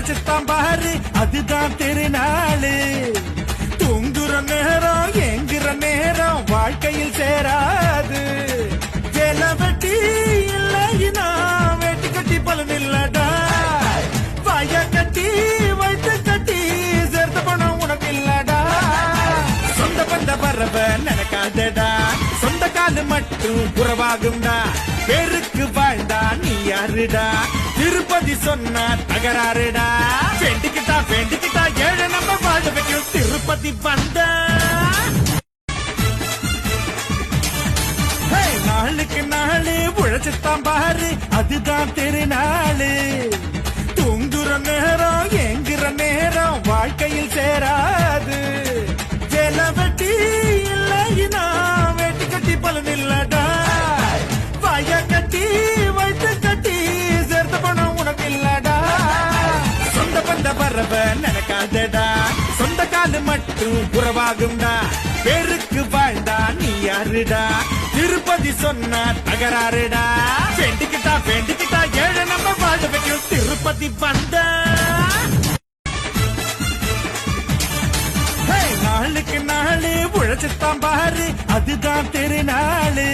உழைச்சுத்தான் பாரு அதுதான் திருநாளு. தூங்குற நேரம் எங்குற நேரம் வாழ்க்கையில் சேராது. வேலை வெட்டி இல்லைனா வெட்டி கட்டி பலன் இல்லடா. வய கட்டி வைத்து கட்டி சேர்த்த பணம் உனக்கு இல்லடா. சொந்த பந்த பறவ நினைக்காதடா. சொந்த காலு மட்டும் உறவாகும்டா. பேருக்கு வாழ்ந்தா நீ யாருடா. திருப்பதி சொன்னா தகராறுடா. வேண்டிக்கிட்டா ஏழு நம்ம வாழ வைக்கும் திருப்பதி வந்தா. நாளுக்கு நாளு உழைச்சுத்தான் பாரு அதுதான் திருநாளு. தூங்குற நேரம் எங்குற நேரம் வாழ்க்கையில் சேராது. வேலை வெட்டி இல்லைனா வெட்டி கட்டி பலன் இல்லடா. வய கட்டி வைத்து கட்டி சேர்த்த பணம் உனக்கு இல்லடா. சொந்த பந்த பறவ நினைக்காதடா. சொந்த காலு மட்டும் உறவாகும்டா. பேருக்கு வாழ்ந்தா நீ யாருடா. திருப்பதி சொன்னா தகராறுடா. வேண்டிக்கிட்டா ஏழு நம்ம வாழ வைக்கும் திருப்பதி வந்தா. நாளுக்கு நாளு உழைச்சுத்தான் பாரு அதுதான் திருநாளு.